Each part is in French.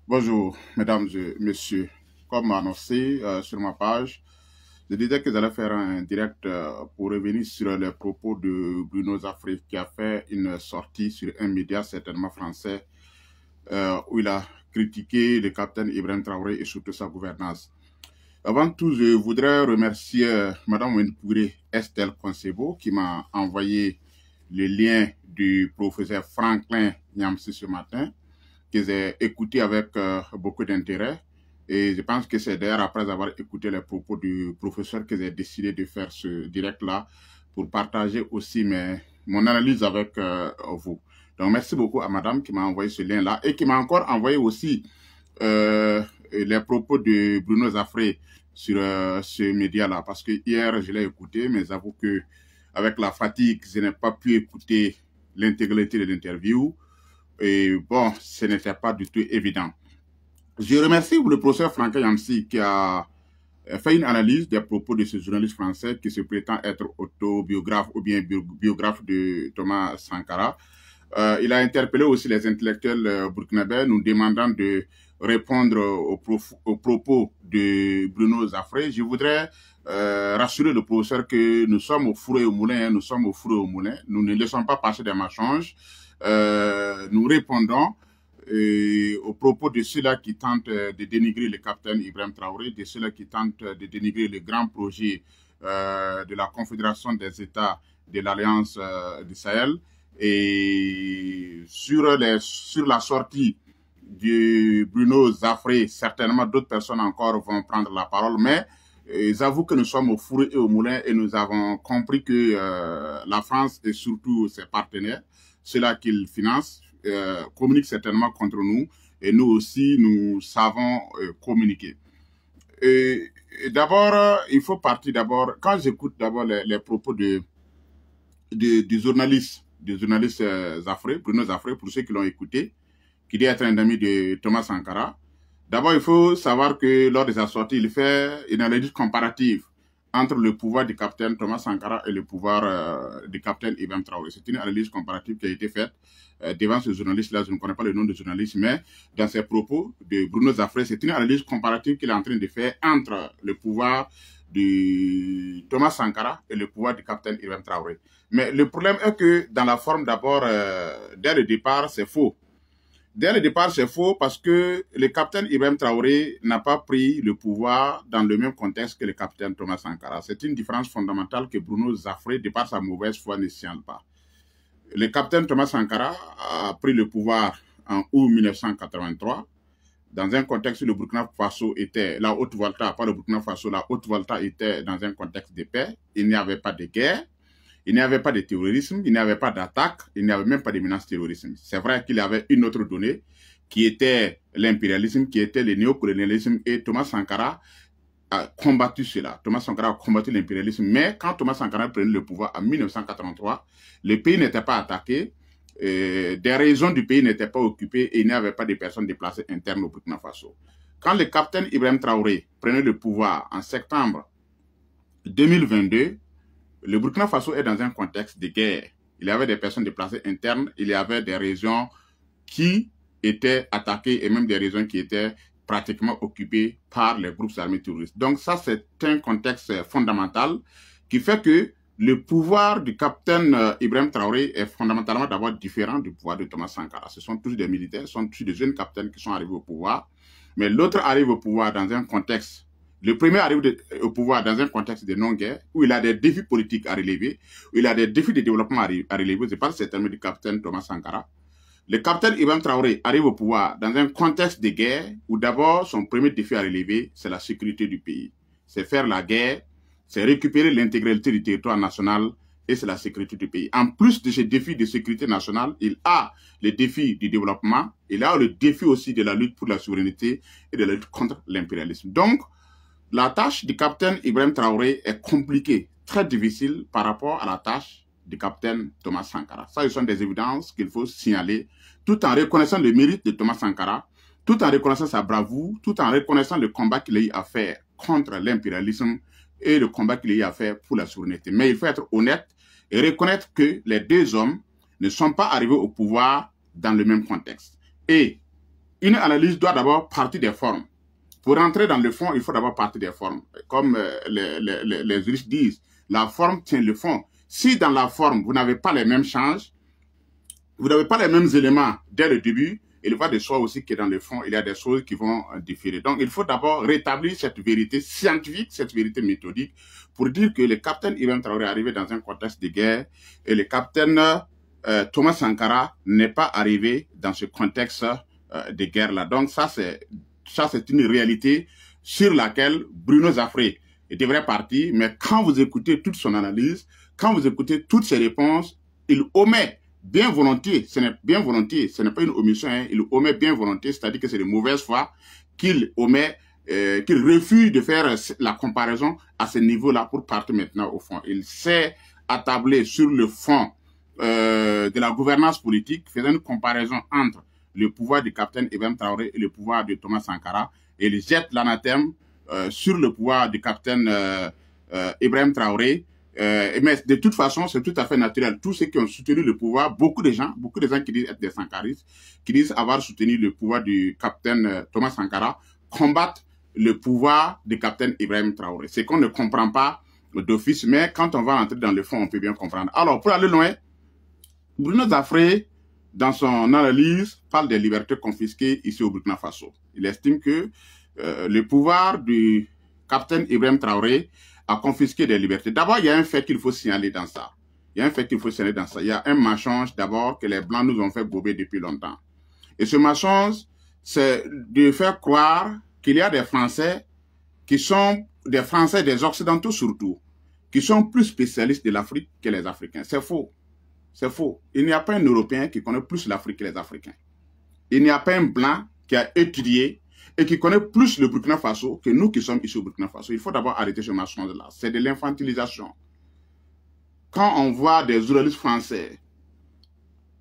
Bonjour, mesdames et messieurs. Comme annoncé sur ma page, je disais que j'allais faire un direct pour revenir sur les propos de Bruno Zafré qui a fait une sortie sur un média certainement français où il a critiqué le capitaine Ibrahim Traoré et surtout sa gouvernance. Avant tout, je voudrais remercier Madame Wenpouré Estelle Concebo qui m'a envoyé le lien du professeur Franklin Nyamsi ce matin que j'ai écouté avec beaucoup d'intérêt. Et je pense que c'est d'ailleurs après avoir écouté les propos du professeur que j'ai décidé de faire ce direct-là pour partager aussi mon analyse avec vous. Donc, merci beaucoup à madame qui m'a envoyé ce lien-là et qui m'a encore envoyé aussi les propos de Bruno Zafré sur ce média-là. Parce que hier, je l'ai écouté, mais j'avoue que avec la fatigue, je n'ai pas pu écouter l'intégralité de l'interview. Et bon, ce n'était pas du tout évident. Je remercie le professeur Franck Yamsi qui a fait une analyse des propos de ce journaliste français qui se prétend être autobiographe ou bien biographe de Thomas Sankara. Il a interpellé aussi les intellectuels burkinabés nous demandant de répondre aux propos de Bruno Zafré. Je voudrais rassurer le professeur que nous sommes au four et au moulin, nous sommes au four et au moulin. Nous ne laissons pas passer des mensonges. Nous répondons aux propos de ceux-là qui tentent de dénigrer le capitaine Ibrahim Traoré, de ceux-là qui tentent de dénigrer le grand projet de la Confédération des États de l'Alliance du Sahel. Et sur la sortie de Bruno Zafré, certainement d'autres personnes encore vont prendre la parole, mais j'avoue que nous sommes au four et au moulin et nous avons compris que la France et surtout ses partenaires, ceux-là qu'ils financent, communiquent certainement contre nous et nous aussi, nous savons communiquer. Et d'abord, il faut partir d'abord, quand j'écoute d'abord les propos du journaliste Zafré, Bruno Zafré, pour ceux qui l'ont écouté, qui dit être un ami de Thomas Sankara. D'abord, il faut savoir que lors de sa sortie, il fait une analyse comparative entre le pouvoir du capitaine Thomas Sankara et le pouvoir du capitaine Ibrahim Traoré. C'est une analyse comparative qui a été faite devant ce journaliste-là. Je ne connais pas le nom du journaliste, mais dans ses propos de Bruno Zafré, c'est une analyse comparative qu'il est en train de faire entre le pouvoir de Thomas Sankara et le pouvoir du capitaine Ibrahim Traoré. Mais le problème est que dans la forme, d'abord, dès le départ, c'est faux. Dès le départ, c'est faux parce que le capitaine Ibrahim Traoré n'a pas pris le pouvoir dans le même contexte que le capitaine Thomas Sankara. C'est une différence fondamentale que Bruno Zafré, de par sa mauvaise foi, ne signale pas. Le capitaine Thomas Sankara a pris le pouvoir en août 1983 dans un contexte où le Burkina Faso était, la Haute-Volta, pas le Burkina Faso, la Haute-Volta était dans un contexte de paix. Il n'y avait pas de guerre. Il n'y avait pas de terrorisme, il n'y avait pas d'attaque, il n'y avait même pas de menace terrorisme. C'est vrai qu'il y avait une autre donnée qui était l'impérialisme, qui était le néocolonialisme et Thomas Sankara a combattu cela. Thomas Sankara a combattu l'impérialisme, mais quand Thomas Sankara prenait le pouvoir en 1983, le pays n'était pas attaqué, des régions du pays n'étaient pas occupées et il n'y avait pas de personnes déplacées internes au Burkina Faso. Quand le capitaine Ibrahim Traoré prenait le pouvoir en septembre 2022, le Burkina Faso est dans un contexte de guerre. Il y avait des personnes déplacées internes, il y avait des régions qui étaient attaquées et même des régions qui étaient pratiquement occupées par les groupes armés terroristes. Donc ça, c'est un contexte fondamental qui fait que le pouvoir du capitaine Ibrahim Traoré est fondamentalement d'abord différent du pouvoir de Thomas Sankara. Ce sont tous des militaires, ce sont tous des jeunes capitaines qui sont arrivés au pouvoir, mais l'autre arrive au pouvoir dans un contexte. Le premier arrive au pouvoir dans un contexte de non-guerre, où il a des défis politiques à relever, où il a des défis de développement à relever. Je parle certainement du capitaine Thomas Sankara. Le capitaine Ibrahim Traoré arrive au pouvoir dans un contexte de guerre, où d'abord son premier défi à relever, c'est la sécurité du pays. C'est faire la guerre, c'est récupérer l'intégralité du territoire national, et c'est la sécurité du pays. En plus de ces défis de sécurité nationale, il a les défis du développement, il a le défi aussi de la lutte pour la souveraineté et de la lutte contre l'impérialisme. Donc, la tâche du capitaine Ibrahim Traoré est compliquée, très difficile par rapport à la tâche du capitaine Thomas Sankara. Ça, ce sont des évidences qu'il faut signaler, tout en reconnaissant le mérite de Thomas Sankara, tout en reconnaissant sa bravoure, tout en reconnaissant le combat qu'il a eu à faire contre l'impérialisme et le combat qu'il a eu à faire pour la souveraineté. Mais il faut être honnête et reconnaître que les deux hommes ne sont pas arrivés au pouvoir dans le même contexte. Et une analyse doit d'abord partir des formes. Pour entrer dans le fond, il faut d'abord partir des formes. Comme les juristes disent, la forme tient le fond. Si dans la forme, vous n'avez pas les mêmes changes, vous n'avez pas les mêmes éléments dès le début, il va de soi aussi que dans le fond, il y a des choses qui vont différer. Donc, il faut d'abord rétablir cette vérité scientifique, cette vérité méthodique, pour dire que le capitaine Ibrahim Traoré est arrivé dans un contexte de guerre et le capitaine Thomas Sankara n'est pas arrivé dans ce contexte de guerre-là. Donc, ça, c'est une réalité sur laquelle Bruno Zaffré devrait partir. Mais quand vous écoutez toute son analyse, quand vous écoutez toutes ses réponses, il omet bien volontiers, ce n'est pas une omission, hein, il omet bien volontiers, c'est-à-dire que c'est de mauvaise foi qu'il omet, qu'il refuse de faire la comparaison à ce niveau-là pour partir maintenant au fond. Il s'est attablé sur le fond de la gouvernance politique, faisant une comparaison entre le pouvoir du capitaine Ibrahim Traoré et le pouvoir de Thomas Sankara, et il jette l'anathème sur le pouvoir du capitaine Ibrahim Traoré. Mais de toute façon, c'est tout à fait naturel. Tous ceux qui ont soutenu le pouvoir, beaucoup de gens qui disent être des sankaristes, qui disent avoir soutenu le pouvoir du capitaine Thomas Sankara, combattent le pouvoir du capitaine Ibrahim Traoré. C'est qu'on ne comprend pas d'office, mais quand on va entrer dans le fond, on peut bien comprendre. Alors, pour aller loin, Bruno Zaffré, dans son analyse, parle des libertés confisquées ici au Burkina Faso. Il estime que le pouvoir du capitaine Ibrahim Traoré a confisqué des libertés. D'abord, il y a un fait qu'il faut signaler dans ça. Il y a un mensonge d'abord que les Blancs nous ont fait gober depuis longtemps. Et ce mensonge, c'est de faire croire qu'il y a des Français qui sont des Français, des Occidentaux surtout, qui sont plus spécialistes de l'Afrique que les Africains. C'est faux. C'est faux. Il n'y a pas un Européen qui connaît plus l'Afrique que les Africains. Il n'y a pas un Blanc qui a étudié et qui connaît plus le Burkina Faso que nous qui sommes ici au Burkina Faso. Il faut d'abord arrêter ce mensonge-là. C'est de l'infantilisation. Quand on voit des journalistes français,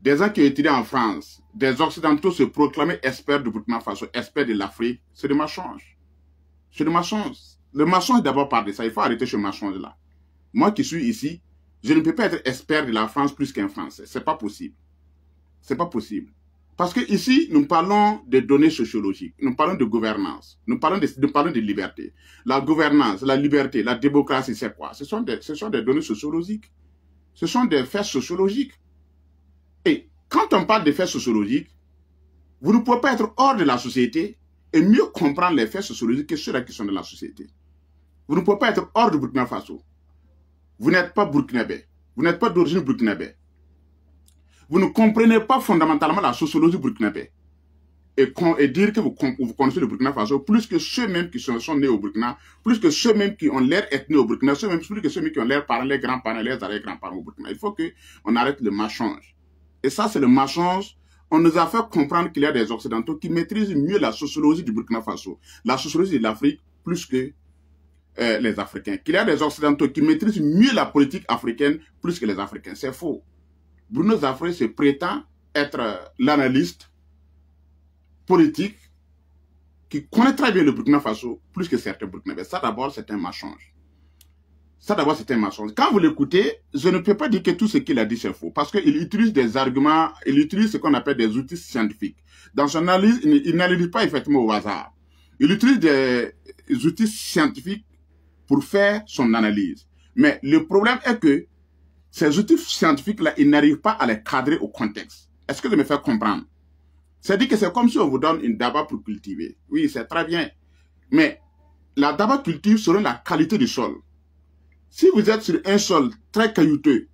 des gens qui étudient en France, des Occidentaux se proclamer experts du Burkina Faso, experts de l'Afrique, c'est du mensonge. C'est du mensonge. Le mensonge d'abord part de ça. Il faut arrêter ce mensonge-là. Moi qui suis ici, je ne peux pas être expert de la France plus qu'un Français. C'est pas possible. C'est pas possible. Parce que ici, nous parlons de données sociologiques, nous parlons de gouvernance, nous parlons de liberté. La gouvernance, la liberté, la démocratie, c'est quoi? Ce sont des données sociologiques. Ce sont des faits sociologiques. Et quand on parle de faits sociologiques, vous ne pouvez pas être hors de la société et mieux comprendre les faits sociologiques que ceux-là qui sont dans la société. Vous ne pouvez pas être hors du Burkina Faso. Vous n'êtes pas burkinabé. Vous n'êtes pas d'origine burkinabé. Vous ne comprenez pas fondamentalement la sociologie burkinabé. Et dire que vous connaissez le Burkina Faso plus que ceux-mêmes qui sont nés au Burkina, plus que ceux-mêmes qui ont l'air ethnie au Burkina, plus que ceux-mêmes qui ont l'air parents, les grands-parents, les arrière-grands-parents au Burkina. Il faut qu'on arrête le mensonge. Et ça, c'est le mensonge. On nous a fait comprendre qu'il y a des Occidentaux qui maîtrisent mieux la sociologie du Burkina Faso, la sociologie de l'Afrique, plus que les Africains. Qu'il y a des Occidentaux qui maîtrisent mieux la politique africaine, plus que les Africains. C'est faux. Bruno Zaffré se prétend être l'analyste politique qui connaît très bien le Burkina Faso, plus que certains Burkinabés. Ça d'abord, c'est un mensonge. Quand vous l'écoutez, je ne peux pas dire que tout ce qu'il a dit c'est faux, parce qu'il utilise des arguments, il utilise ce qu'on appelle des outils scientifiques. Dans son analyse, il n'analyse pas effectivement au hasard. Il utilise des outils scientifiques pour faire son analyse. Mais le problème est que ces outils scientifiques-là, ils n'arrivent pas à les cadrer au contexte. Est-ce que je me fais comprendre? C'est-à-dire que c'est comme si on vous donne une daba pour cultiver. Oui, c'est très bien. Mais la daba cultive selon la qualité du sol. Si vous êtes sur un sol très caillouteux,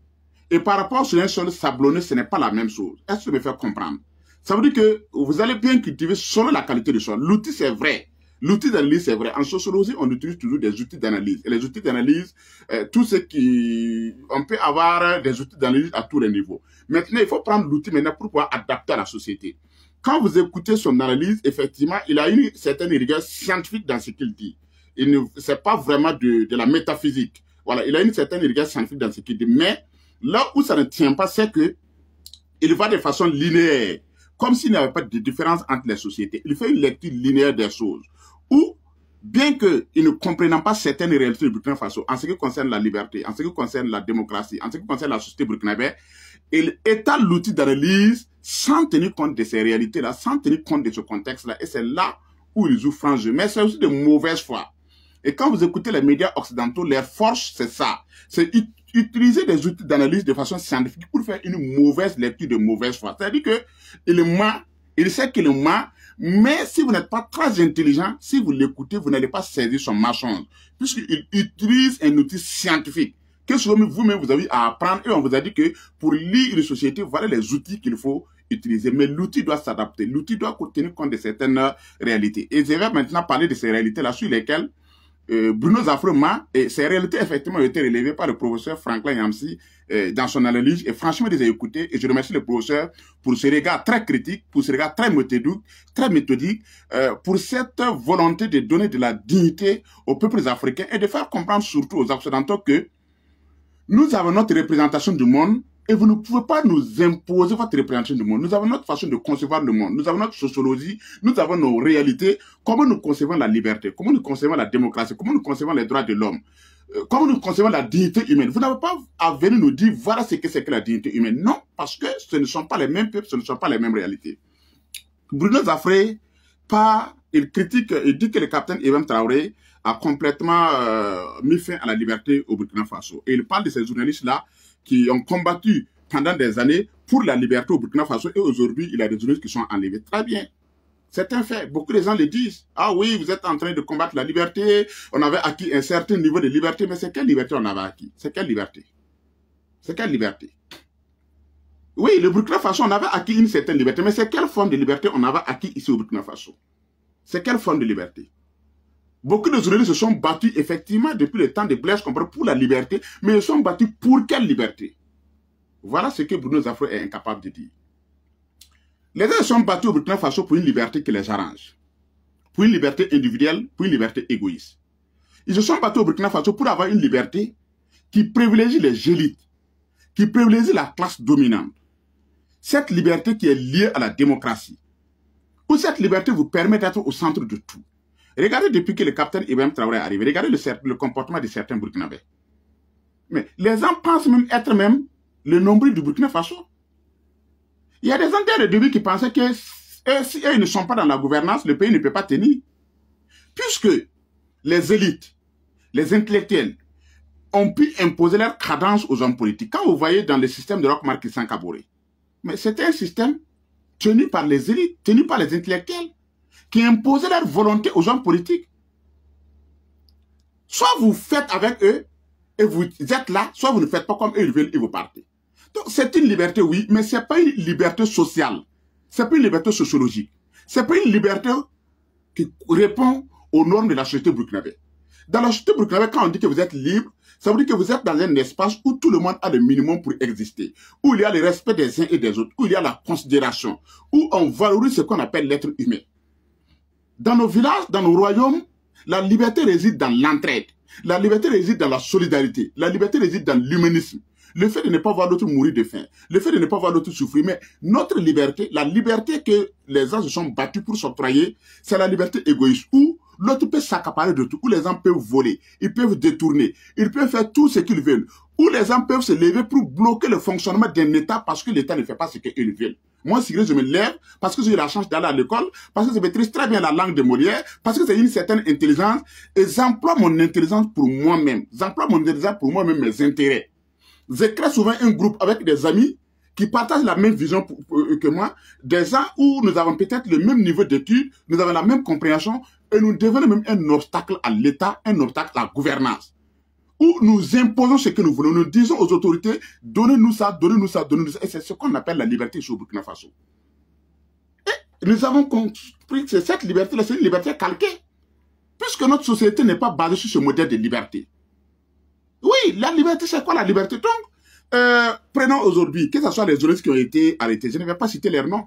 et par rapport sur un sol sablonneux, ce n'est pas la même chose. Est-ce que je me fais comprendre? Ça veut dire que vous allez bien cultiver selon la qualité du sol. L'outil, c'est vrai. L'outil d'analyse, c'est vrai. En sociologie, on utilise toujours des outils d'analyse. Et les outils d'analyse, tout ce qui... On peut avoir des outils d'analyse à tous les niveaux. Maintenant, il faut prendre l'outil maintenant pour pouvoir adapter à la société. Quand vous écoutez son analyse, effectivement, il a une certaine rigueur scientifique dans ce qu'il dit. Ce n'est pas vraiment de la métaphysique. Voilà, il a une certaine rigueur scientifique dans ce qu'il dit. Mais là où ça ne tient pas, c'est que il va de façon linéaire. Comme s'il n'y avait pas de différence entre les sociétés. Il fait une lecture linéaire des choses. Ou, bien qu'il ne comprenne pas certaines réalités du Burkina Faso, en ce qui concerne la liberté, en ce qui concerne la démocratie, en ce qui concerne la société burkinabé, il étale l'outil d'analyse sans tenir compte de ces réalités-là, sans tenir compte de ce contexte-là. Et c'est là où ils jouent franc jeu. Mais c'est aussi de mauvaise foi. Et quand vous écoutez les médias occidentaux, leur force, c'est ça. C'est utiliser des outils d'analyse de façon scientifique pour faire une mauvaise lecture de mauvaise foi. C'est-à-dire qu'il ment, il sait qu'il ment, mais si vous n'êtes pas très intelligent, si vous l'écoutez, vous n'allez pas saisir son mensonge. Puisqu'il utilise un outil scientifique que souvent vous-même vous avez à apprendre, et on vous a dit que pour lire une société, voilà les outils qu'il faut utiliser. Mais l'outil doit s'adapter, l'outil doit tenir compte de certaines réalités. Et je vais maintenant parler de ces réalités-là sur lesquelles Bruno Zafre ment, et ces réalités effectivement ont été relevées par le professeur Franklin Yamsi dans son analyse, et franchement je les ai écoutées, et je remercie le professeur pour ce regard très critique, pour ce regard très méthodique, pour cette volonté de donner de la dignité aux peuples africains et de faire comprendre surtout aux Occidentaux que nous avons notre représentation du monde et vous ne pouvez pas nous imposer votre représentation du monde. Nous avons notre façon de concevoir le monde. Nous avons notre sociologie. Nous avons nos réalités. Comment nous concevons la liberté? Comment nous concevons la démocratie? Comment nous concevons les droits de l'homme? Comment nous concevons la dignité humaine? Vous n'avez pas à venir nous dire voilà ce que c'est que la dignité humaine. Non, parce que ce ne sont pas les mêmes peuples, ce ne sont pas les mêmes réalités. Bruno Zafre, il critique, il dit que le capitaine Ibrahim Traoré a complètement mis fin à la liberté au Burkina Faso. Et il parle de ces journalistes-là qui ont combattu pendant des années pour la liberté au Burkina Faso, et aujourd'hui, il y a des journalistes qui sont enlevés. Très bien. C'est un fait. Beaucoup de gens le disent. Ah oui, vous êtes en train de combattre la liberté. On avait acquis un certain niveau de liberté. Mais c'est quelle liberté on avait acquis? C'est quelle liberté? C'est quelle liberté? Oui, le Burkina Faso, on avait acquis une certaine liberté. Mais c'est quelle forme de liberté on avait acquis ici au Burkina Faso? C'est quelle forme de liberté? Beaucoup de journalistes se sont battus effectivement depuis le temps de Blaise Compaoré pour la liberté, mais ils se sont battus pour quelle liberté? Voilà ce que Bruno Zafre est incapable de dire. Les gens se sont battus au Burkina Faso pour une liberté qui les arrange, pour une liberté individuelle, pour une liberté égoïste. Ils se sont battus au Burkina Faso pour avoir une liberté qui privilégie les élites, qui privilégie la classe dominante. Cette liberté qui est liée à la démocratie, où cette liberté vous permet d'être au centre de tout. Regardez depuis que le capitaine Ibrahim Traoré est arrivé, regardez le comportement de certains Burkinabés. Mais les gens pensent même être même le nombril du Burkina Faso. Il y a des gens dès le début qui pensaient que si ils ne sont pas dans la gouvernance, le pays ne peut pas tenir. Puisque les élites, les intellectuels ont pu imposer leur cadence aux hommes politiques. Quand vous voyez dans le système de Roch-Marc Christian Kaboré, mais c'était un système tenu par les élites, tenu par les intellectuels, qui imposaient leur volonté aux hommes politiques. Soit vous faites avec eux et vous êtes là, soit vous ne faites pas comme eux ils veulent et vous partez. Donc c'est une liberté, oui, mais ce n'est pas une liberté sociale. Ce n'est pas une liberté sociologique. Ce n'est pas une liberté qui répond aux normes de la société burkinabé. Dans la société burkinabé, quand on dit que vous êtes libre, ça veut dire que vous êtes dans un espace où tout le monde a le minimum pour exister, où il y a le respect des uns et des autres, où il y a la considération, où on valorise ce qu'on appelle l'être humain. Dans nos villages, dans nos royaumes, la liberté réside dans l'entraide. La liberté réside dans la solidarité. La liberté réside dans l'humanisme. Le fait de ne pas voir l'autre mourir de faim. Le fait de ne pas voir l'autre souffrir. Mais notre liberté, la liberté que les gens se sont battus pour s'octroyer, c'est la liberté égoïste. Où l'autre peut s'accaparer de tout. Où les gens peuvent voler. Ils peuvent détourner. Ils peuvent faire tout ce qu'ils veulent. Où les gens peuvent se lever pour bloquer le fonctionnement d'un État parce que l'État ne fait pas ce qu'ils veulent. Moi, si je me lève parce que j'ai eu la chance d'aller à l'école, parce que je maîtrise très bien la langue de Molière, parce que j'ai une certaine intelligence, et j'emploie mon intelligence pour moi-même. J'emploie mon intelligence pour moi-même, mes intérêts. Je crée souvent un groupe avec des amis qui partagent la même vision que moi, des gens où nous avons peut-être le même niveau d'études, nous avons la même compréhension, et nous devenons même un obstacle à l'État, un obstacle à la gouvernance. Où nous imposons ce que nous voulons, nous disons aux autorités, donnez-nous ça, donnez-nous ça, donnez-nous ça. Et c'est ce qu'on appelle la liberté sur Burkina Faso. Et nous avons compris que cette liberté-là, c'est une liberté calquée. Puisque notre société n'est pas basée sur ce modèle de liberté. Oui, la liberté, c'est quoi la liberté? Donc, prenons aujourd'hui, que ce soit les journalistes qui ont été arrêtés, je ne vais pas citer leurs noms.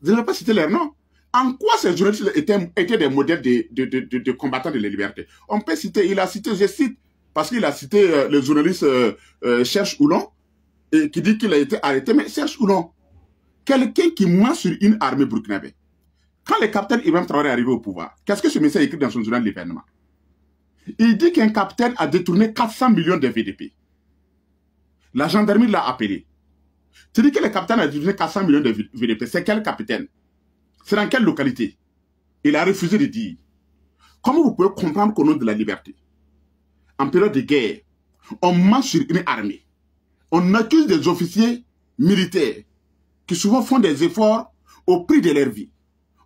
Je ne vais pas citer leurs noms. En quoi ces journalistes étaient des modèles de combattants de la liberté? On peut citer, il a cité, je cite, parce qu'il a cité le journaliste Serge Oulon, et qui dit qu'il a été arrêté. Mais Serge Oulon, quelqu'un qui ment sur une armée burkinabé. Quand le capitaine Ibrahim Traoré est arrivé au pouvoir, qu'est-ce que ce monsieur a écrit dans son journal de l'événement? Il dit qu'un capitaine a détourné 400 millions de VDP. La gendarmerie l'a appelé. Tu dis que le capitaine a distribué 400 millions de VDP. C'est quel capitaine? C'est dans quelle localité? Il a refusé de dire. Comment vous pouvez comprendre qu'au nom de la liberté, en période de guerre, on marche sur une armée, on accuse des officiers militaires qui souvent font des efforts au prix de leur vie,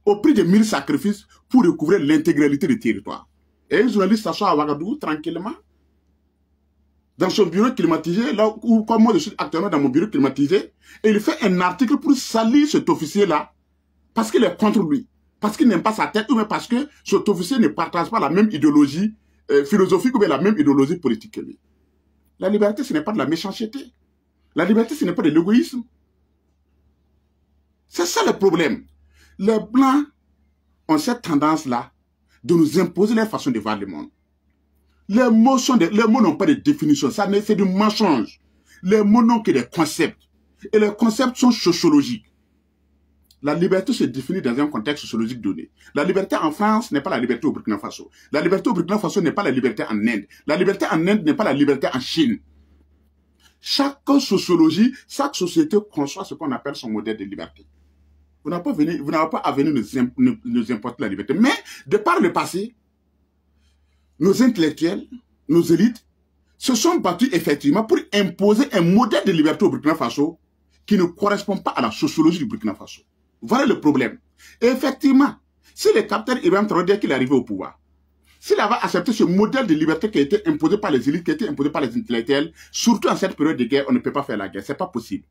au prix de 1000 sacrifices pour recouvrir l'intégralité du territoire. Et un journaliste s'assoit à Ouagadougou tranquillement, dans son bureau climatisé, là où comme moi je suis actuellement dans mon bureau climatisé, et il fait un article pour salir cet officier-là, parce qu'il est contre lui, parce qu'il n'aime pas sa tête, ou même parce que cet officier ne partage pas la même idéologie philosophique ou bien la même idéologie politique que lui. La liberté, ce n'est pas de la méchanceté. La liberté, ce n'est pas de l'égoïsme. C'est ça le problème. Les Blancs ont cette tendance-là de nous imposer leur façon de voir le monde. Les mots n'ont pas de définition. Ça, c'est du mensonge. Les mots n'ont que des concepts. Et les concepts sont sociologiques. La liberté se définit dans un contexte sociologique donné. La liberté en France n'est pas la liberté au Burkina Faso. La liberté au Burkina Faso n'est pas la liberté en Inde. La liberté en Inde n'est pas la liberté en Chine. Chaque sociologie, chaque société conçoit ce qu'on appelle son modèle de liberté. Vous n'avez pas à venir nous importer la liberté. Mais, de par le passé, nos intellectuels, nos élites, se sont battus effectivement pour imposer un modèle de liberté au Burkina Faso qui ne correspond pas à la sociologie du Burkina Faso. Voilà le problème. Et effectivement, si le capitaine Ibrahim Traoré, dès qu'il est arrivé au pouvoir, s'il avait accepté ce modèle de liberté qui a été imposé par les élites, qui a été imposé par les intellectuels, surtout en cette période de guerre, on ne peut pas faire la guerre. C'est pas possible.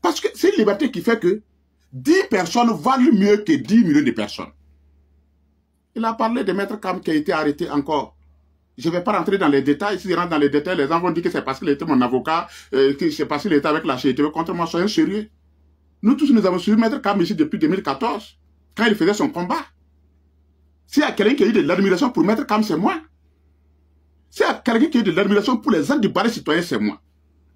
Parce que c'est une liberté qui fait que 10 personnes valent mieux que 10 millions de personnes. Il a parlé de Maître Kam qui a été arrêté encore. Je ne vais pas rentrer dans les détails. Si je rentre dans les détails, les gens vont dire que c'est parce qu'il était mon avocat, que c'est parce qu'il était avec la CETV contre moi. Soyez sérieux. Nous tous, nous avons suivi Maître Kam ici depuis 2014, quand il faisait son combat. S'il y a quelqu'un qui a eu de l'admiration pour Maître Kam, c'est moi. S'il y a quelqu'un qui a eu de l'admiration pour les gens du balai citoyen, c'est moi.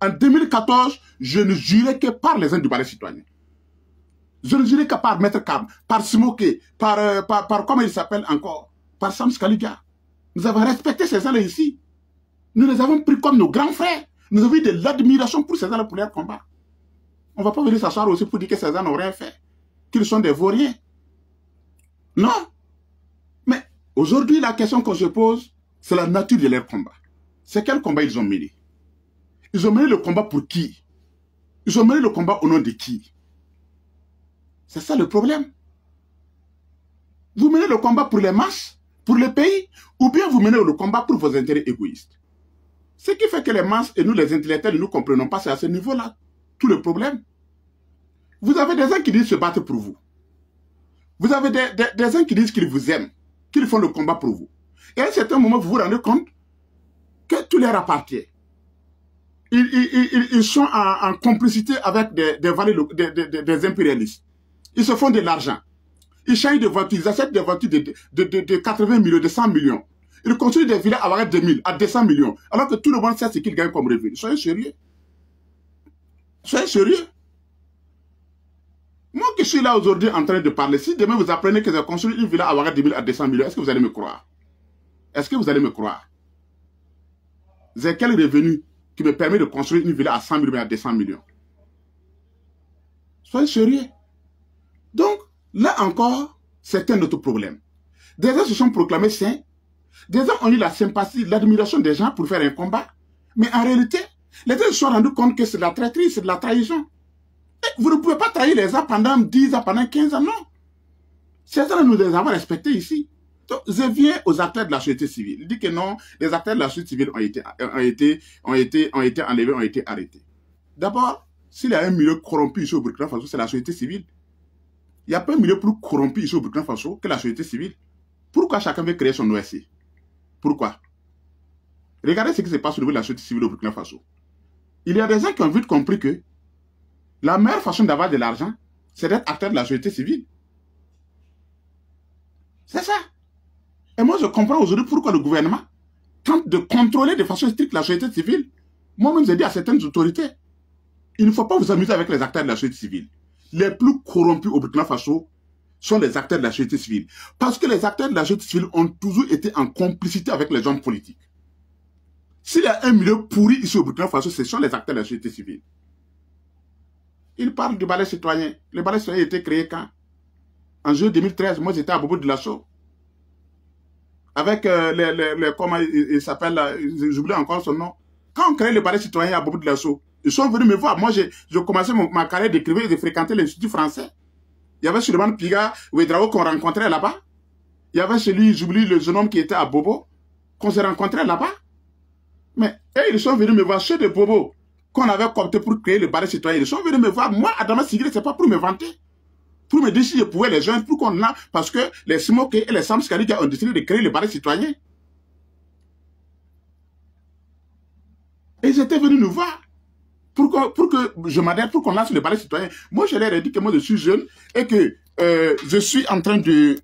En 2014, je ne jurais que par les gens du balai citoyen. Je ne jurais que par Maître Kam, par Simoké, par comment il s'appelle encore, par Sam Skaliga. Nous avons respecté ces gens-là ici. Nous les avons pris comme nos grands frères. Nous avons eu de l'admiration pour ces gens-là pour leur combat. On ne va pas venir s'asseoir aussi pour dire que ces gens n'ont rien fait. Qu'ils sont des vauriens. Non. Mais aujourd'hui, la question qu'on se pose, c'est la nature de leur combat. C'est quel combat ils ont mené? Ils ont mené le combat pour qui? Ils ont mené le combat au nom de qui? C'est ça le problème. Vous menez le combat pour les masses, pour le pays, ou bien vous menez le combat pour vos intérêts égoïstes. Ce qui fait que les masses et nous, les intellectuels, nous ne comprenons pas, c'est à ce niveau-là tout le problème. Vous avez des gens qui disent se battre pour vous. Vous avez des gens qui disent qu'ils vous aiment, qu'ils font le combat pour vous. Et à un certain moment, vous vous rendez compte que tout leur appartient. Ils sont en complicité avec des impérialistes. Ils se font de l'argent. Ils changent de voitures, ils achètent des voitures de 80 millions, de 100 millions. Ils construisent des villas à 2000, à 200 millions. Alors que tout le monde sait ce qu'ils gagnent comme revenu. Soyez sérieux. Soyez sérieux. Moi qui suis là aujourd'hui en train de parler, si demain vous apprenez que j'ai construit une villa à 2000, à 200 millions, est-ce que vous allez me croire? Est-ce que vous allez me croire? J'ai quel revenu qui me permet de construire une villa à 100 millions, à 200 millions? Soyez sérieux. Donc, là encore, c'est un autre problème. Des gens se sont proclamés saints. Des gens ont eu la sympathie, l'admiration des gens pour faire un combat. Mais en réalité, les gens se sont rendus compte que c'est de la traîtrise, c'est de la trahison. Et vous ne pouvez pas trahir les gens pendant 10 ans, pendant 15 ans, non. Ces gens, nous les avons respectés ici. Donc, je viens aux acteurs de la société civile. Je dis que non, les acteurs de la société civile ont été enlevés, ont été arrêtés. D'abord, s'il y a un milieu corrompu ici au Burkina Faso, c'est la société civile. Il n'y a pas un milieu plus corrompu ici au Burkina Faso que la société civile. Pourquoi chacun veut créer son OSC? Pourquoi? Regardez ce qui se passe au niveau de la société civile au Burkina Faso. Il y a des gens qui ont vite compris que la meilleure façon d'avoir de l'argent, c'est d'être acteur de la société civile. C'est ça. Et moi, je comprends aujourd'hui pourquoi le gouvernement tente de contrôler de façon stricte la société civile. Moi-même, j'ai dit à certaines autorités, il ne faut pas vous amuser avec les acteurs de la société civile. Les plus corrompus au Burkina Faso sont les acteurs de la société civile. Parce que les acteurs de la société civile ont toujours été en complicité avec les hommes politiques. S'il y a un milieu pourri ici au Burkina Faso, ce sont les acteurs de la société civile. Il parle du ballet citoyen. Le ballet citoyen a été créé quand? En juillet 2013, moi j'étais à Bobo de Lasso. Avec comment il s'appelle, j'oublie encore son nom. Quand on crée le ballet citoyen à Bobo de Lasso, ils sont venus me voir. Moi, j'ai commencé ma carrière d'écrivain et de fréquenter l'Institut français. Il y avait Suleiman Piga, Ouedrao qu'on rencontrait là-bas. Il y avait celui, j'oublie le jeune homme qui était à Bobo, qu'on s'est rencontré là-bas. Mais ils sont venus me voir, ceux de Bobo, qu'on avait coopté pour créer le ballet citoyen. Ils sont venus me voir. Moi, Adama Sigri, c'est pas pour me vanter. Pour me dire si je pouvais les joindre, pour qu'on a, parce que les Simoke et les Samskaliga ont décidé de créer le ballet citoyen. Et ils étaient venus nous voir. Pour que je m'adhère, pour qu'on lance le ballet citoyen. Moi, je leur ai dit que moi, je suis jeune et que je suis en train de...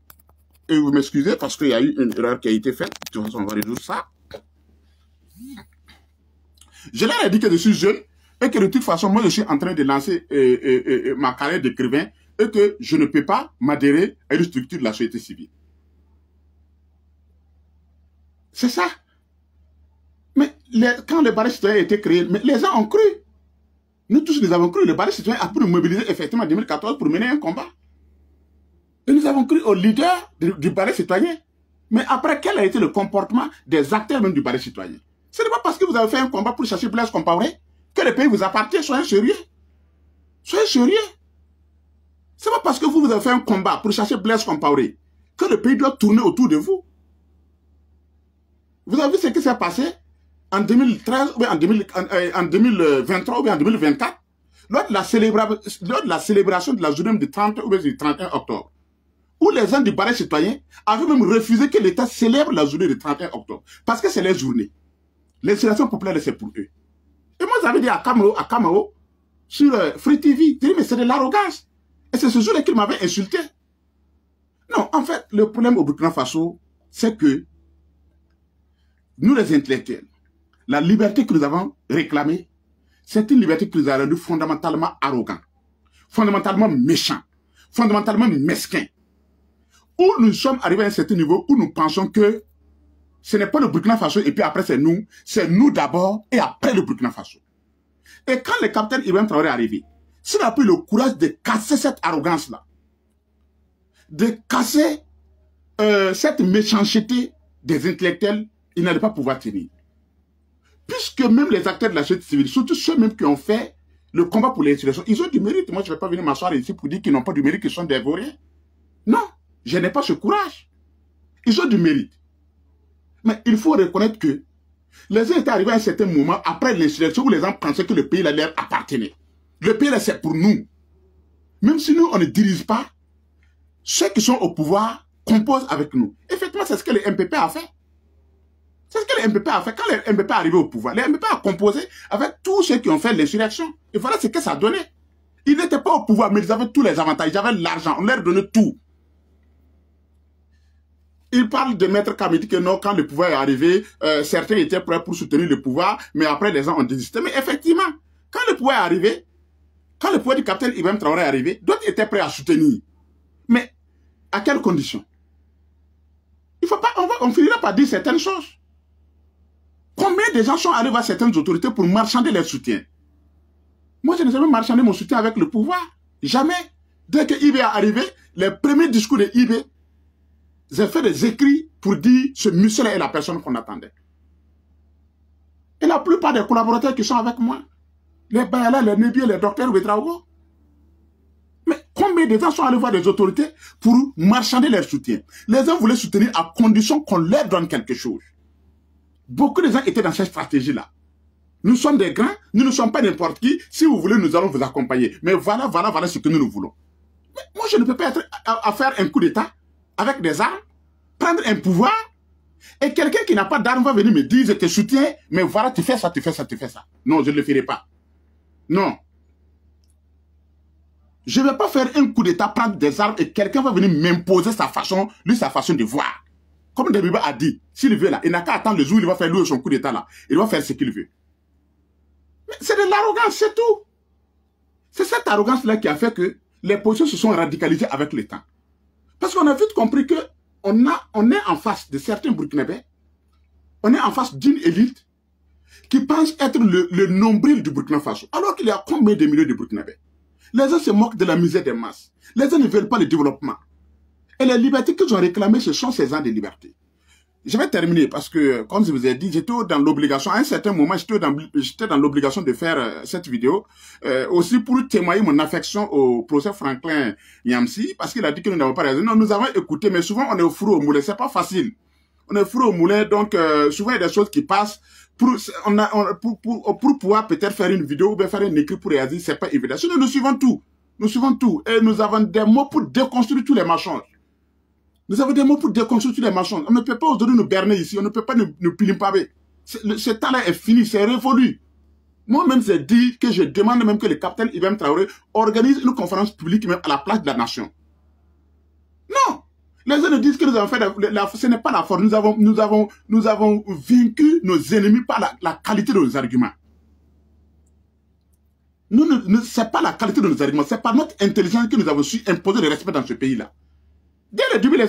Et vous m'excusez parce qu'il y a eu une erreur qui a été faite. De toute façon, on va résoudre ça. Je leur ai dit que je suis jeune et que de toute façon, moi, je suis en train de lancer ma carrière d'écrivain et que je ne peux pas m'adhérer à une structure de la société civile. C'est ça. Mais quand le ballet citoyen a été créé, les gens ont cru. Nous tous, nous avons cru. Le ballet citoyen a pu nous mobiliser effectivement en 2014 pour mener un combat. Et nous avons cru au leader du ballet citoyen. Mais après, quel a été le comportement des acteurs même du ballet citoyen? Ce n'est pas parce que vous avez fait un combat pour chercher Blaise Compaoré que le pays vous appartient. Soyez sérieux. Soyez sérieux. Ce n'est pas parce que vous avez fait un combat pour chercher Blaise Compaoré que le pays doit tourner autour de vous. Vous avez vu ce qui s'est passé en 2013, ou en 2023 ou en 2024, lors de la célébration de la journée du 30 ou du 31 octobre, où les gens du ballet citoyen avaient même refusé que l'État célèbre la journée du 31 octobre, parce que c'est leur journée. L'insurrection populaire, c'est pour eux. Et moi, j'avais dit à Kamao, sur Free TV, mais c'est de l'arrogance. Et c'est ce jour-là qu'il m'avait insulté. Non, en fait, le problème au Burkina Faso, c'est que nous, les intellectuels, la liberté que nous avons réclamée, c'est une liberté qui nous a rendu fondamentalement arrogants, fondamentalement méchants, fondamentalement mesquins. Où nous sommes arrivés à un certain niveau où nous pensons que ce n'est pas le Burkina Faso et puis après c'est nous d'abord et après le Burkina Faso. Et quand le capitaine Ibrahim Traoré est arrivé, s'il a pris le courage de casser cette arrogance-là, de casser cette méchanceté des intellectuels, il n'allait pas pouvoir tenir. Puisque même les acteurs de la société civile, surtout ceux même qui ont fait le combat pour l'insurrection, ils ont du mérite. Moi, je ne vais pas venir m'asseoir ici pour dire qu'ils n'ont pas du mérite, qu'ils sont des vauriens. Non, je n'ai pas ce courage. Ils ont du mérite. Mais il faut reconnaître que les gens étaient arrivés à un certain moment après l'insurrection où les gens pensaient que le pays leur appartenait. Le pays, c'est pour nous. Même si nous, on ne dirige pas, ceux qui sont au pouvoir composent avec nous. Effectivement, c'est ce que le MPP a fait. C'est ce que le MPP a fait. Quand le MPP est arrivé au pouvoir, le MPP a composé avec tous ceux qui ont fait l'insurrection. Et voilà ce que ça donnait. Ils n'étaient pas au pouvoir, mais ils avaient tous les avantages. Ils avaient l'argent. On leur donnait tout. Ils parlent de Maître Kamiti que non, quand le pouvoir est arrivé, certains étaient prêts pour soutenir le pouvoir, mais après les gens ont désisté. Mais effectivement, quand le pouvoir est arrivé, quand le pouvoir du capitaine Ibrahim Traoré est arrivé, d'autres étaient prêts à soutenir. Mais à quelles conditions? Il faut pas, on finira par dire certaines choses. Combien de gens sont allés voir certaines autorités pour marchander leur soutien? Moi, je n'ai jamais marchandé mon soutien avec le pouvoir. Jamais. Dès que IB est arrivé, les premiers discours de IB, j'ai fait des écrits pour dire ce monsieur-là est la personne qu'on attendait. Et la plupart des collaborateurs qui sont avec moi, les Bayala, les Nébier, les docteurs Ouedraogo. Mais combien de gens sont allés voir des autorités pour marchander leur soutien? Les gens voulaient soutenir à condition qu'on leur donne quelque chose. Beaucoup de gens étaient dans cette stratégie-là. Nous sommes des grands, nous ne sommes pas n'importe qui. Si vous voulez, nous allons vous accompagner. Mais voilà ce que nous voulons. Mais moi, je ne peux pas être à faire un coup d'État avec des armes, prendre un pouvoir, et quelqu'un qui n'a pas d'armes va venir me dire, je te soutiens, mais voilà, tu fais ça, tu fais ça, tu fais ça. Non, je ne le ferai pas. Non. Je ne vais pas faire un coup d'État, prendre des armes, et quelqu'un va venir m'imposer sa façon de voir. Comme Debiba a dit, s'il veut là, il n'a qu'à attendre le jour où il va faire lui son coup d'État là. Il va faire ce qu'il veut. Mais c'est de l'arrogance, c'est tout. C'est cette arrogance-là qui a fait que les positions se sont radicalisées avec le temps. Parce qu'on a vite compris que on est en face de certains Burkinabés, on est en face d'une élite qui pense être le nombril du Burkina Faso. Alors qu'il y a combien de milliers de Burkinabés? Les gens se moquent de la misère des masses. Les gens ne veulent pas le développement. Et les libertés qu'ils ont réclamées, ce sont ces ans de liberté. Je vais terminer parce que, comme je vous ai dit, j'étais dans l'obligation, à un certain moment, j'étais dans l'obligation de faire cette vidéo, aussi pour témoigner mon affection au professeur Franklin Nyamsi, parce qu'il a dit que nous n'avons pas raison. Non, nous avons écouté, mais souvent on est au four au moulin, c'est pas facile. On est au four au moulin, donc souvent il y a des choses qui passent. Pour pouvoir peut-être faire une vidéo ou bien faire un écrit pour réagir, c'est pas évident. Sinon, nous suivons tout. Nous suivons tout. Et nous avons des mots pour déconstruire tous les mensonges. Nous avons des mots pour déconstruire tous les mensonges. On ne peut pas aujourd'hui nous berner ici. On ne peut pas nous pilimper. Ce temps-là est fini. C'est révolu. Moi-même, j'ai dit que je demande même que le capitaine Ibrahim Traoré organise une conférence publique même à la place de la nation. Non. Les gens nous disent que nous avons fait... ce n'est pas la force. Nous avons vaincu nos ennemis par la qualité de nos arguments. Ce n'est pas la qualité de nos arguments. C'est par notre intelligence que nous avons su imposer le respect dans ce pays-là. Dès le début, les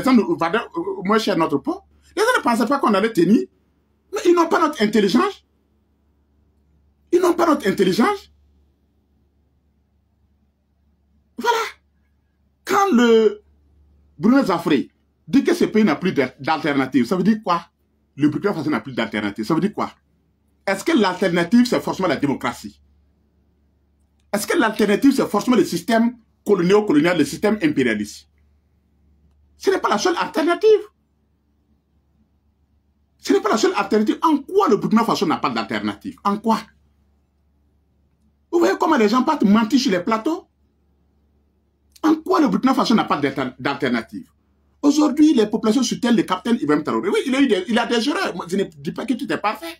gens nous vendaient moins cher notre pot. Les gens ne pensaient pas qu'on allait tenir. Mais ils n'ont pas notre intelligence. Ils n'ont pas notre intelligence. Voilà. Quand le Bruno Zafré dit que ce pays n'a plus d'alternative, ça veut dire quoi? Le Burkina Faso n'a plus d'alternative. Ça veut dire quoi? Est-ce que l'alternative, c'est forcément la démocratie? Est-ce que l'alternative, c'est forcément le système colonial, le système impérialiste? Ce n'est pas la seule alternative. Ce n'est pas la seule alternative. En quoi le Burkina Faso n'a pas d'alternative? En quoi? Vous voyez comment les gens partent mentir sur les plateaux? En quoi le Burkina Faso n'a pas d'alternative? Aujourd'hui, les populations soutiennent le capitaine Ibrahim Traoré. Oui, il a des erreurs. Je ne dis pas que tout est parfait.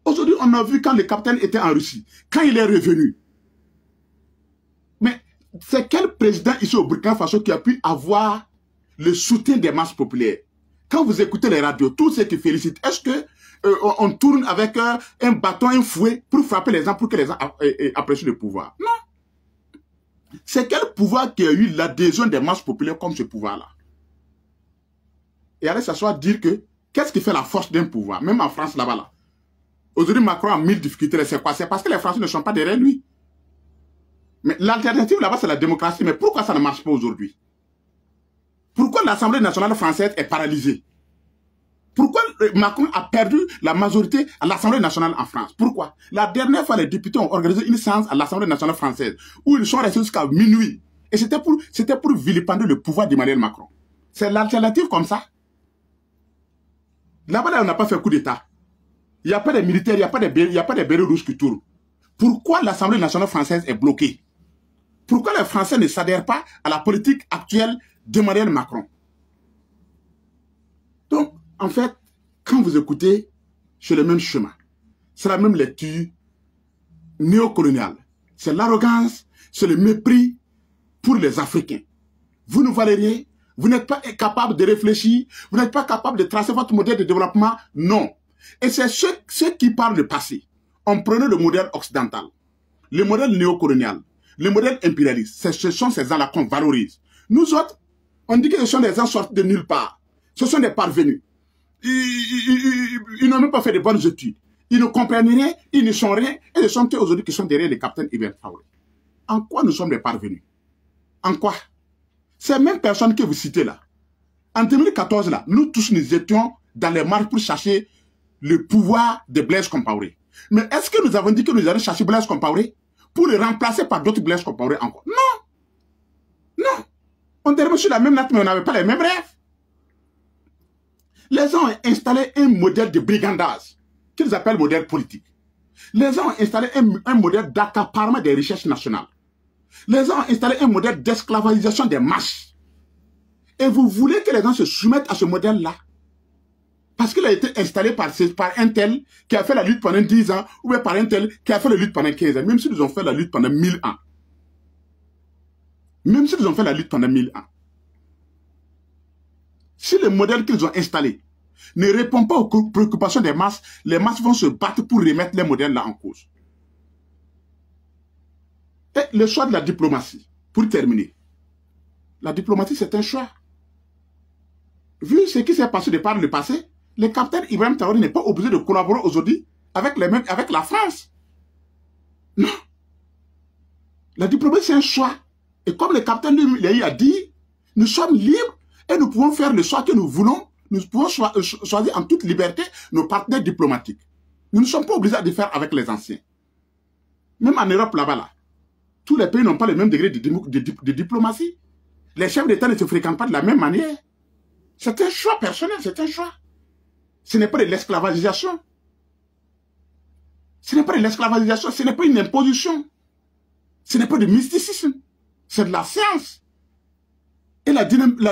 Aujourd'hui, on a vu quand le capitaine était en Russie, quand il est revenu. Mais c'est quel président ici au Burkina Faso qui a pu avoir le soutien des masses populaires? Quand vous écoutez les radios, tous ceux qui félicitent, est-ce que on tourne avec un bâton, un fouet pour frapper les gens, pour que les gens apprécient le pouvoir? Non. C'est quel pouvoir qui a eu l'adhésion des masses populaires comme ce pouvoir-là? Et allez s'asseoir dire que, qu'est-ce qui fait la force d'un pouvoir? Même en France, là-bas, là. Aujourd'hui, Macron a mille difficultés. C'est quoi? C'est parce que les Français ne sont pas derrière lui. Mais l'alternative là-bas, c'est la démocratie. Mais pourquoi ça ne marche pas aujourd'hui? Pourquoi l'Assemblée nationale française est paralysée? Pourquoi Macron a perdu la majorité à l'Assemblée nationale en France? Pourquoi? La dernière fois, les députés ont organisé une séance à l'Assemblée nationale française où ils sont restés jusqu'à minuit. Et c'était pour vilipender le pouvoir d'Emmanuel Macron. C'est l'alternative comme ça. Là-bas, on n'a pas fait coup d'État. Il n'y a pas de militaires, il n'y a pas de bérets rouges qui tournent. Pourquoi l'Assemblée nationale française est bloquée? Pourquoi les Français ne s'adhèrent pas à la politique actuelle d'Emmanuel Macron? Donc, en fait, quand vous écoutez, c'est le même chemin. C'est la même lecture néocoloniale. C'est l'arrogance, c'est le mépris pour les Africains. Vous ne valez rien, vous n'êtes pas capable de réfléchir, vous n'êtes pas capable de tracer votre modèle de développement. Non. Et c'est ceux qui parlent de passé. On prenait le modèle occidental, le modèle néocolonial, le modèle impérialiste. Ce sont ces gens-là qu'on valorise. Nous autres, on dit que ce sont des gens sortis de nulle part. Ce sont des parvenus. Ils n'ont même pas fait de bonnes études. Ils ne comprennent rien, ils ne sont rien. Et ce sont eux aujourd'hui qui sont derrière les capitaines Ibrahim Traoré. En quoi nous sommes des parvenus? En quoi? Ces mêmes personnes que vous citez là. En 2014, là, nous tous nous étions dans les marches pour chercher le pouvoir de Blaise Compaoré. Mais est-ce que nous avons dit que nous allons chercher Blaise Compaoré pour le remplacer par d'autres Blaise Compaoré encore? Non. Non. On était sur la même natte, mais on n'avait pas les mêmes rêves. Les gens ont installé un modèle de brigandage qu'ils appellent modèle politique. Les gens ont installé un modèle d'accaparement des richesses nationales. Les gens ont installé un modèle d'esclavagisation des masses. Et vous voulez que les gens se soumettent à ce modèle-là? Parce qu'il a été installé par un tel qui a fait la lutte pendant 10 ans, ou bien par un tel qui a fait la lutte pendant 15 ans, même s'ils ont fait la lutte pendant 1000 ans. Même s'ils ont fait la lutte pendant 1000 ans. Si le modèle qu'ils ont installé ne répond pas aux préoccupations des masses, les masses vont se battre pour remettre les modèles là en cause. Et le choix de la diplomatie, pour terminer. La diplomatie, c'est un choix. Vu ce qui s'est passé par le passé, le capitaine Ibrahim Traoré n'est pas obligé de collaborer aujourd'hui avec la France. Non. La diplomatie, c'est un choix. Et comme le capitaine lui a dit, nous sommes libres et nous pouvons faire le choix que nous voulons. Nous pouvons choisir en toute liberté nos partenaires diplomatiques. Nous ne sommes pas obligés de faire avec les anciens. Même en Europe, là-bas, là, tous les pays n'ont pas le même degré de diplomatie. Les chefs d'État ne se fréquentent pas de la même manière. C'est un choix personnel, c'est un choix. Ce n'est pas de l'esclavagisation. Ce n'est pas de l'esclavagisation, ce n'est pas une imposition. Ce n'est pas du mysticisme. C'est de la science. Et la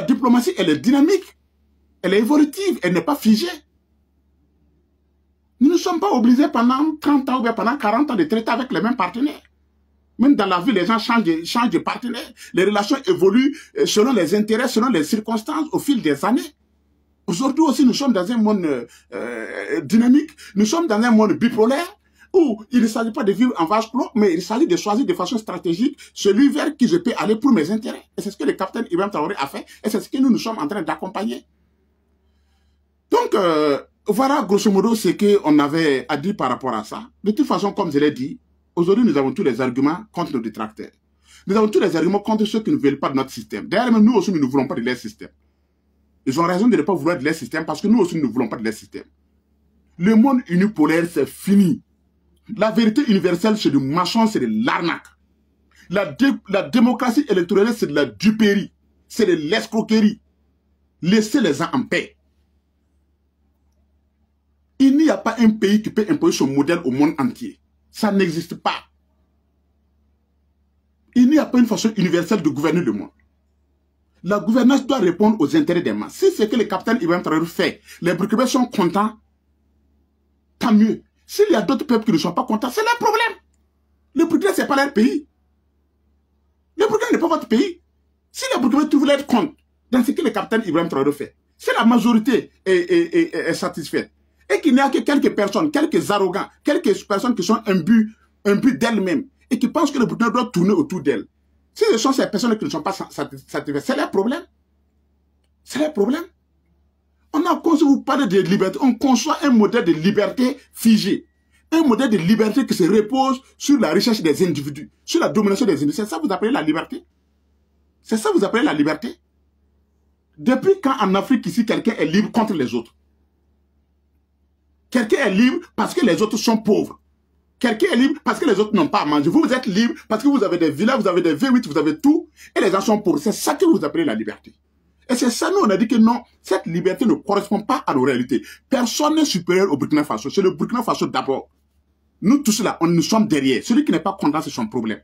diplomatie, elle est dynamique. Elle est évolutive, elle n'est pas figée. Nous ne sommes pas obligés pendant 30 ans ou bien pendant 40 ans de traiter avec les mêmes partenaires. Même dans la vie, les gens changent de partenaire. Les relations évoluent selon les intérêts, selon les circonstances au fil des années. Aujourd'hui aussi, nous sommes dans un monde dynamique. Nous sommes dans un monde bipolaire où il ne s'agit pas de vivre en vase clos, mais il s'agit de choisir de façon stratégique celui vers qui je peux aller pour mes intérêts. Et c'est ce que le capitaine Ibrahim Traoré a fait. Et c'est ce que nous sommes en train d'accompagner. Donc, voilà grosso modo ce qu'on avait à dire par rapport à ça. De toute façon, comme je l'ai dit, aujourd'hui, nous avons tous les arguments contre nos détracteurs. Nous avons tous les arguments contre ceux qui ne veulent pas de notre système. D'ailleurs, même nous aussi, nous ne voulons pas de leur système. Ils ont raison de ne pas vouloir de leur système parce que nous aussi, nous ne voulons pas de leur système. Le monde unipolaire, c'est fini. La vérité universelle, c'est du mensonge, c'est de l'arnaque. La démocratie électorale, c'est de la duperie. C'est de l'escroquerie. Laissez les gens en paix. Il n'y a pas un pays qui peut imposer son modèle au monde entier. Ça n'existe pas. Il n'y a pas une façon universelle de gouverner le monde. La gouvernance doit répondre aux intérêts des masses. Si c'est que le capitaine Ibrahim Traoré fait, les Burkinabés sont contents, tant mieux. S'il y a d'autres peuples qui ne sont pas contents, c'est leur problème. Le Burkina, ce n'est pas leur pays. Le Burkina n'est pas votre pays. Si les Burkinabés trouvent leur compte dans ce que le capitaine Ibrahim Traoré fait, si la majorité est satisfaite, et qu'il n'y a que quelques personnes, quelques arrogants, quelques personnes qui sont un but d'elles-mêmes, et qui pensent que le Burkina doit tourner autour d'elles, si ce sont ces personnes qui ne sont pas satisfaites, c'est leur problème. C'est leur problème. On a conçu, vous parlez de liberté, on conçoit un modèle de liberté figé. Un modèle de liberté qui se repose sur la recherche des individus, sur la domination des individus. C'est ça que vous appelez la liberté? C'est ça que vous appelez la liberté? Depuis quand en Afrique ici, quelqu'un est libre contre les autres? Quelqu'un est libre parce que les autres sont pauvres. Quelqu'un est libre parce que les autres n'ont pas à manger. Vous êtes libre parce que vous avez des villas, vous avez des V8, vous avez tout, et les gens sont pauvres. C'est ça que vous appelez la liberté. Et c'est ça, nous, on a dit que non, cette liberté ne correspond pas à nos réalités. Personne n'est supérieur au Burkina Faso. C'est le Burkina Faso d'abord. Nous tous là, nous sommes derrière. Celui qui n'est pas content, c'est son problème.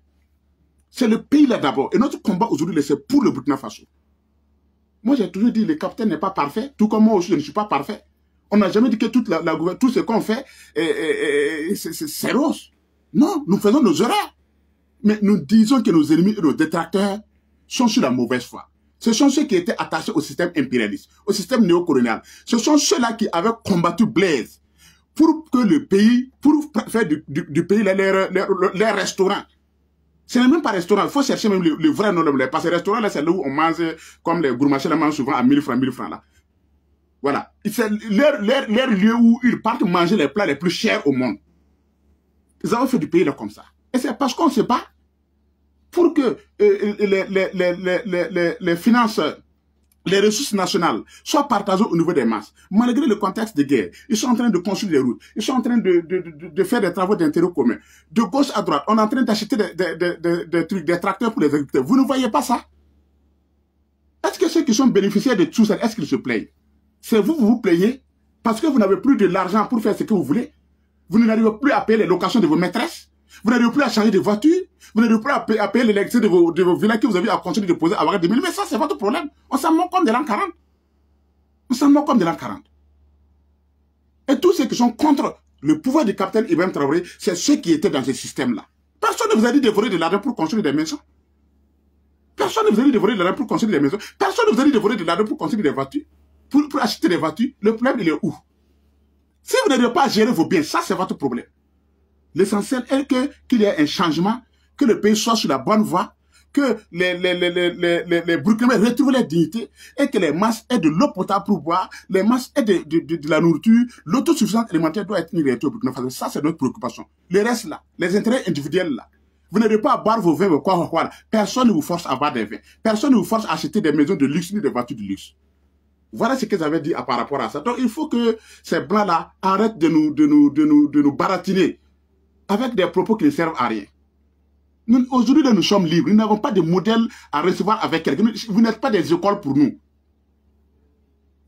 C'est le pays là d'abord. Et notre combat aujourd'hui, c'est pour le Burkina Faso. Moi, j'ai toujours dit, le capitaine n'est pas parfait, tout comme moi aussi, je ne suis pas parfait. On n'a jamais dit que toute tout ce qu'on fait, c'est rose. Non, nous faisons nos erreurs. Mais nous disons que nos ennemis et nos détracteurs sont sur la mauvaise foi. Ce sont ceux qui étaient attachés au système impérialiste, au système néocolonial. Ce sont ceux-là qui avaient combattu Blaise pour que le pays, pour faire du pays les restaurants. Ce n'est même pas restaurant, il faut chercher même le vrai nom. Parce que restaurant, là, c'est là où on mange, comme les gourmachers, là, mangent souvent à 1000 francs, là. Voilà. C'est leur lieu où ils partent manger les plats les plus chers au monde. Ils ont fait du pays là comme ça. Et c'est parce qu'on ne sait pas pour que les finances, les ressources nationales soient partagées au niveau des masses. Malgré le contexte de guerre, ils sont en train de construire des routes, ils sont en train de faire des travaux d'intérêt commun. De gauche à droite, on est en train d'acheter des trucs, des tracteurs pour les agriculteurs. Vous ne voyez pas ça? Est-ce que ceux qui sont bénéficiaires de tout ça, est-ce qu'ils se plaignent? C'est vous vous plaignez parce que vous n'avez plus de l'argent pour faire ce que vous voulez. Vous n'arrivez plus à payer les locations de vos maîtresses. Vous n'arrivez plus à changer de voiture. Vous n'arrivez plus à payer l'électricité de vos villas que vous avez à continuer de poser à Ouagadougou. Mais ça, c'est votre problème. On s'en moque comme de l'an 40. On s'en moque comme de l'an 40. Et tous ceux qui sont contre le pouvoir du capitaine Ibrahim Traoré, c'est ceux qui étaient dans ce système-là. Personne ne vous a dit de voler de l'argent pour construire des maisons. Personne ne vous a dit de voler de l'argent pour construire des maisons. Personne ne vous a dit de voler de l'argent pour construire des voitures. Pour acheter des voitures, le problème, il est où? Si vous n'arrivez pas à gérer vos biens, ça, c'est votre problème. L'essentiel est qu'il y ait un changement, que le pays soit sur la bonne voie, que les Burkinabés retrouvent leur dignité et que les masses aient de l'eau potable pour boire, les masses aient de la nourriture. L'autosuffisance alimentaire doit être une réalité au Burkina Faso. Ça, c'est notre préoccupation. Le reste, là, les intérêts individuels, là, Vous n'allez pas à boire vos vins, quoi. Personne ne vous force à boire des vins. Personne ne vous force à acheter des maisons de luxe ni des voitures de luxe. Voilà ce qu'ils avaient dit par rapport à ça. Donc, il faut que ces blancs-là arrêtent de nous baratiner avec des propos qui ne servent à rien. Aujourd'hui, nous sommes libres. Nous n'avons pas de modèle à recevoir avec quelqu'un. Vous n'êtes pas des écoles pour nous.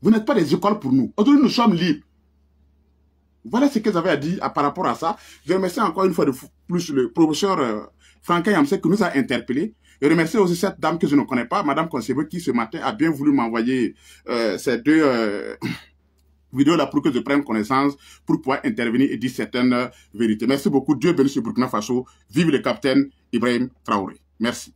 Vous n'êtes pas des écoles pour nous. Aujourd'hui, nous sommes libres. Voilà ce qu'ils avaient à dire par rapport à ça. Je remercie encore une fois de plus le professeur Franquin Yamsé qui nous a interpellés. Je remercie aussi cette dame que je ne connais pas, Madame Concebo, qui ce matin a bien voulu m'envoyer ces deux vidéos-là pour que je prenne connaissance, pour pouvoir intervenir et dire certaines vérités. Merci beaucoup. Dieu bénisse le Burkina Faso. Vive le capitaine Ibrahim Traoré. Merci.